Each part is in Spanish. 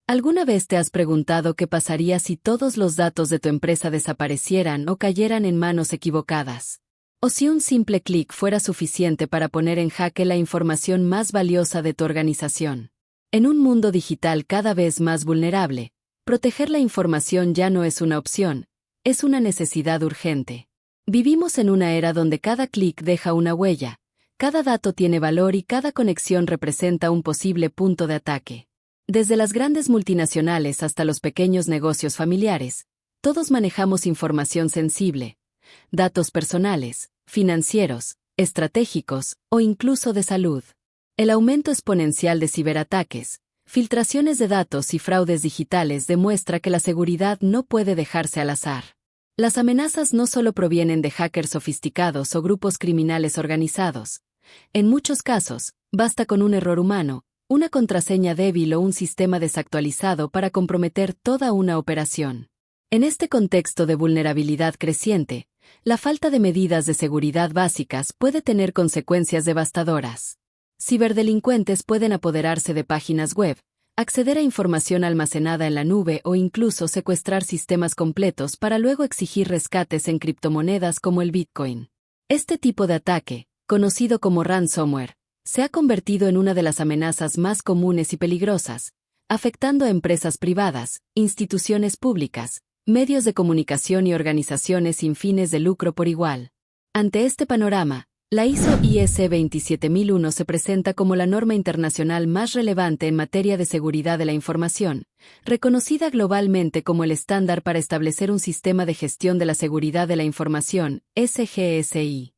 ¿Alguna vez te has preguntado qué pasaría si todos los datos de tu empresa desaparecieran o cayeran en manos equivocadas? ¿O si un simple clic fuera suficiente para poner en jaque la información más valiosa de tu organización? En un mundo digital cada vez más vulnerable, proteger la información ya no es una opción, es una necesidad urgente. Vivimos en una era donde cada clic deja una huella, cada dato tiene valor y cada conexión representa un posible punto de ataque. Desde las grandes multinacionales hasta los pequeños negocios familiares, todos manejamos información sensible, datos personales, financieros, estratégicos o incluso de salud. El aumento exponencial de ciberataques, filtraciones de datos y fraudes digitales demuestra que la seguridad no puede dejarse al azar. Las amenazas no solo provienen de hackers sofisticados o grupos criminales organizados. En muchos casos, basta con un error humano, una contraseña débil o un sistema desactualizado para comprometer toda una operación. En este contexto de vulnerabilidad creciente, la falta de medidas de seguridad básicas puede tener consecuencias devastadoras. Ciberdelincuentes pueden apoderarse de páginas web, acceder a información almacenada en la nube o incluso secuestrar sistemas completos para luego exigir rescates en criptomonedas como el Bitcoin. Este tipo de ataque, conocido como ransomware, se ha convertido en una de las amenazas más comunes y peligrosas, afectando a empresas privadas, instituciones públicas, medios de comunicación y organizaciones sin fines de lucro por igual. Ante este panorama, la ISO/IEC 27001 se presenta como la norma internacional más relevante en materia de seguridad de la información, reconocida globalmente como el estándar para establecer un sistema de gestión de la seguridad de la información, SGSI.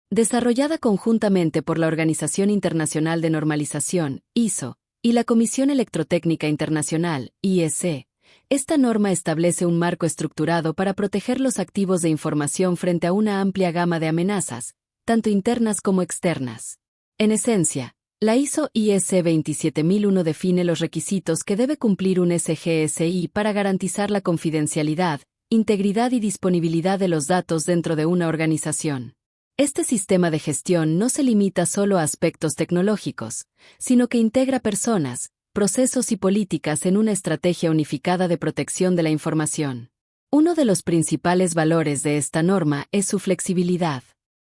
Desarrollada conjuntamente por la Organización Internacional de Normalización, ISO, y la Comisión Electrotécnica Internacional, IEC, esta norma establece un marco estructurado para proteger los activos de información frente a una amplia gama de amenazas, tanto internas como externas. En esencia, la ISO/IEC 27001 define los requisitos que debe cumplir un SGSI para garantizar la confidencialidad, integridad y disponibilidad de los datos dentro de una organización. Este sistema de gestión no se limita solo a aspectos tecnológicos, sino que integra personas, procesos y políticas en una estrategia unificada de protección de la información. Uno de los principales valores de esta norma es su flexibilidad.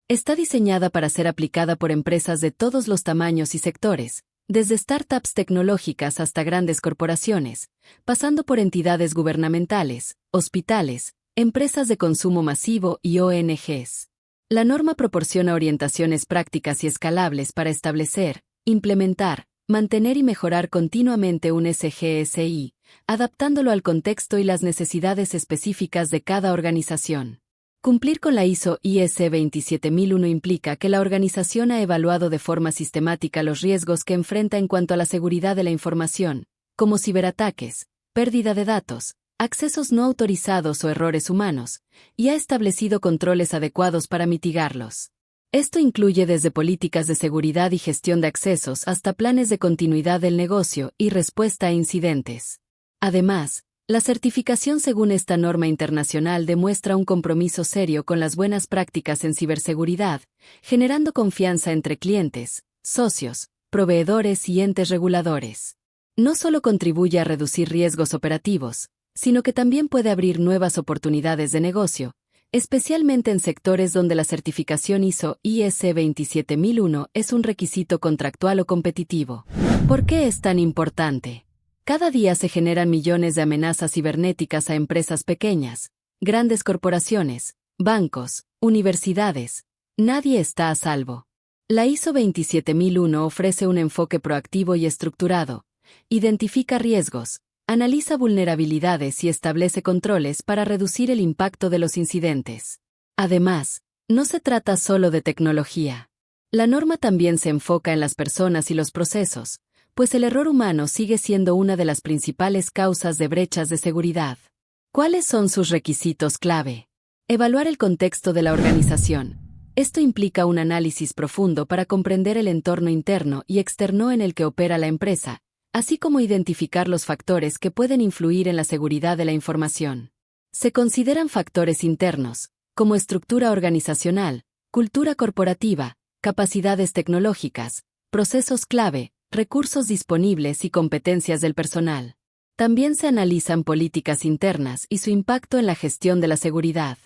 Está diseñada para ser aplicada por empresas de todos los tamaños y sectores, desde startups tecnológicas hasta grandes corporaciones, pasando por entidades gubernamentales, hospitales, empresas de consumo masivo y ONGs. La norma proporciona orientaciones prácticas y escalables para establecer, implementar, mantener y mejorar continuamente un SGSI, adaptándolo al contexto y las necesidades específicas de cada organización. Cumplir con la ISO/IEC 27001 implica que la organización ha evaluado de forma sistemática los riesgos que enfrenta en cuanto a la seguridad de la información, como ciberataques, pérdida de datos, accesos no autorizados o errores humanos, y ha establecido controles adecuados para mitigarlos. Esto incluye desde políticas de seguridad y gestión de accesos hasta planes de continuidad del negocio y respuesta a incidentes. Además, la certificación según esta norma internacional demuestra un compromiso serio con las buenas prácticas en ciberseguridad, generando confianza entre clientes, socios, proveedores y entes reguladores. No solo contribuye a reducir riesgos operativos, sino que también puede abrir nuevas oportunidades de negocio, especialmente en sectores donde la certificación ISO/IEC 27001 es un requisito contractual o competitivo. ¿Por qué es tan importante? Cada día se generan millones de amenazas cibernéticas a empresas pequeñas, grandes corporaciones, bancos, universidades. Nadie está a salvo. La ISO 27001 ofrece un enfoque proactivo y estructurado, identifica riesgos, analiza vulnerabilidades y establece controles para reducir el impacto de los incidentes. Además, no se trata solo de tecnología. La norma también se enfoca en las personas y los procesos, pues el error humano sigue siendo una de las principales causas de brechas de seguridad. ¿Cuáles son sus requisitos clave? Evaluar el contexto de la organización. Esto implica un análisis profundo para comprender el entorno interno y externo en el que opera la empresa, así como identificar los factores que pueden influir en la seguridad de la información. Se consideran factores internos, como estructura organizacional, cultura corporativa, capacidades tecnológicas, procesos clave, recursos disponibles y competencias del personal. También se analizan políticas internas y su impacto en la gestión de la seguridad.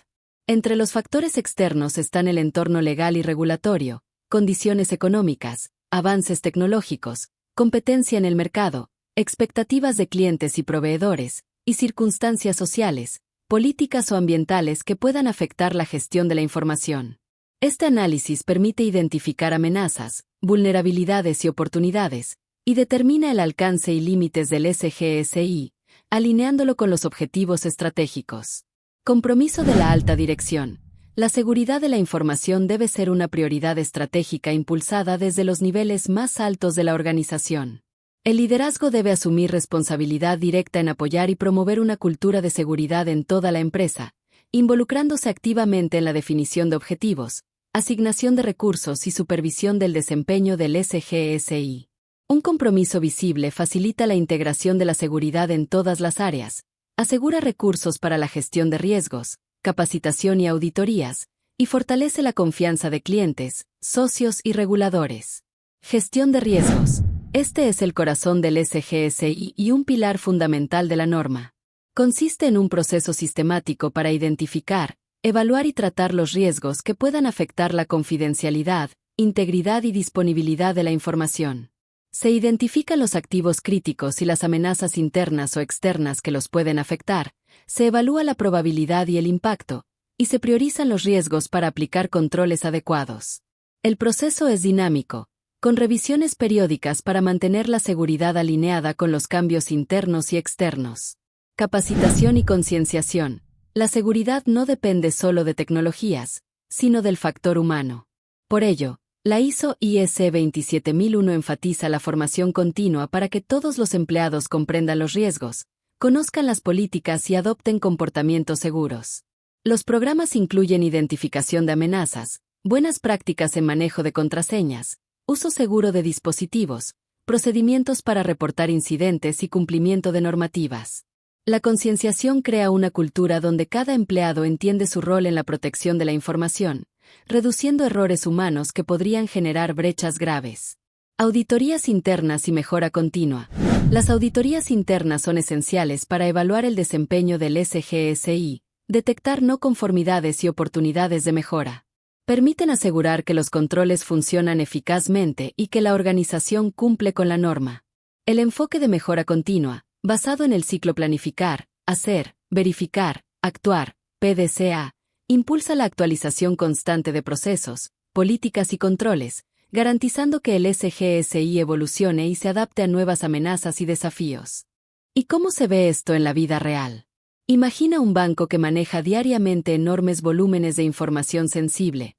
Entre los factores externos están el entorno legal y regulatorio, condiciones económicas, avances tecnológicos, competencia en el mercado, expectativas de clientes y proveedores, y circunstancias sociales, políticas o ambientales que puedan afectar la gestión de la información. Este análisis permite identificar amenazas, vulnerabilidades y oportunidades, y determina el alcance y límites del SGSI, alineándolo con los objetivos estratégicos. Compromiso de la alta dirección. La seguridad de la información debe ser una prioridad estratégica impulsada desde los niveles más altos de la organización. El liderazgo debe asumir responsabilidad directa en apoyar y promover una cultura de seguridad en toda la empresa, involucrándose activamente en la definición de objetivos, asignación de recursos y supervisión del desempeño del SGSI. Un compromiso visible facilita la integración de la seguridad en todas las áreas, asegura recursos para la gestión de riesgos, capacitación y auditorías, y fortalece la confianza de clientes, socios y reguladores. Gestión de riesgos. Este es el corazón del SGSI y un pilar fundamental de la norma. Consiste en un proceso sistemático para identificar, evaluar y tratar los riesgos que puedan afectar la confidencialidad, integridad y disponibilidad de la información. Se identifican los activos críticos y las amenazas internas o externas que los pueden afectar, se evalúa la probabilidad y el impacto, y se priorizan los riesgos para aplicar controles adecuados. El proceso es dinámico, con revisiones periódicas para mantener la seguridad alineada con los cambios internos y externos. Capacitación y concienciación. La seguridad no depende solo de tecnologías, sino del factor humano. Por ello, la ISO/IEC 27001 enfatiza la formación continua para que todos los empleados comprendan los riesgos, conozcan las políticas y adopten comportamientos seguros. Los programas incluyen identificación de amenazas, buenas prácticas en manejo de contraseñas, uso seguro de dispositivos, procedimientos para reportar incidentes y cumplimiento de normativas. La concienciación crea una cultura donde cada empleado entiende su rol en la protección de la información, reduciendo errores humanos que podrían generar brechas graves. Auditorías internas y mejora continua. Las auditorías internas son esenciales para evaluar el desempeño del SGSI, detectar no conformidades y oportunidades de mejora. Permiten asegurar que los controles funcionan eficazmente y que la organización cumple con la norma. El enfoque de mejora continua, basado en el ciclo planificar, hacer, verificar, actuar, PDCA, impulsa la actualización constante de procesos, políticas y controles, garantizando que el SGSI evolucione y se adapte a nuevas amenazas y desafíos. ¿Y cómo se ve esto en la vida real? Imagina un banco que maneja diariamente enormes volúmenes de información sensible,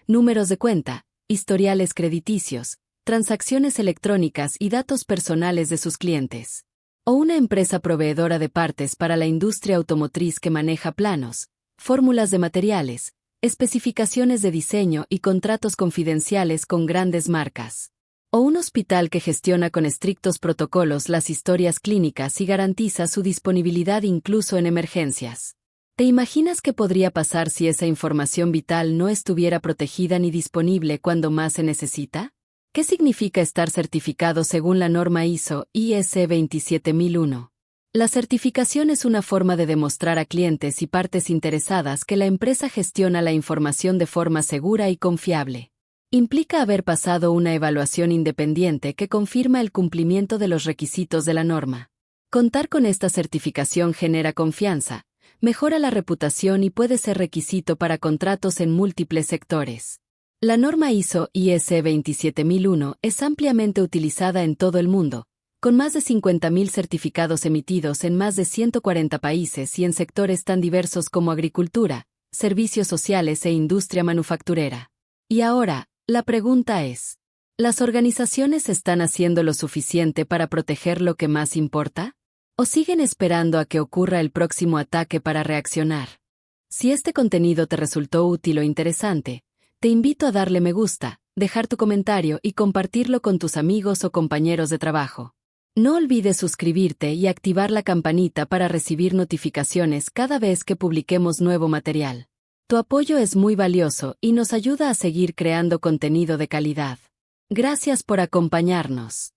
números de cuenta, historiales crediticios, transacciones electrónicas y datos personales de sus clientes. O una empresa proveedora de partes para la industria automotriz que maneja planos, fórmulas de materiales, especificaciones de diseño y contratos confidenciales con grandes marcas. O un hospital que gestiona con estrictos protocolos las historias clínicas y garantiza su disponibilidad incluso en emergencias. ¿Te imaginas qué podría pasar si esa información vital no estuviera protegida ni disponible cuando más se necesita? ¿Qué significa estar certificado según la norma ISO/IEC 27001? La certificación es una forma de demostrar a clientes y partes interesadas que la empresa gestiona la información de forma segura y confiable. Implica haber pasado una evaluación independiente que confirma el cumplimiento de los requisitos de la norma. Contar con esta certificación genera confianza, mejora la reputación y puede ser requisito para contratos en múltiples sectores. La norma ISO/IEC 27001 es ampliamente utilizada en todo el mundo, con más de 50.000 certificados emitidos en más de 140 países y en sectores tan diversos como agricultura, servicios sociales e industria manufacturera. Y ahora, la pregunta es, ¿las organizaciones están haciendo lo suficiente para proteger lo que más importa? ¿O siguen esperando a que ocurra el próximo ataque para reaccionar? Si este contenido te resultó útil o interesante, te invito a darle me gusta, dejar tu comentario y compartirlo con tus amigos o compañeros de trabajo. No olvides suscribirte y activar la campanita para recibir notificaciones cada vez que publiquemos nuevo material. Tu apoyo es muy valioso y nos ayuda a seguir creando contenido de calidad. Gracias por acompañarnos.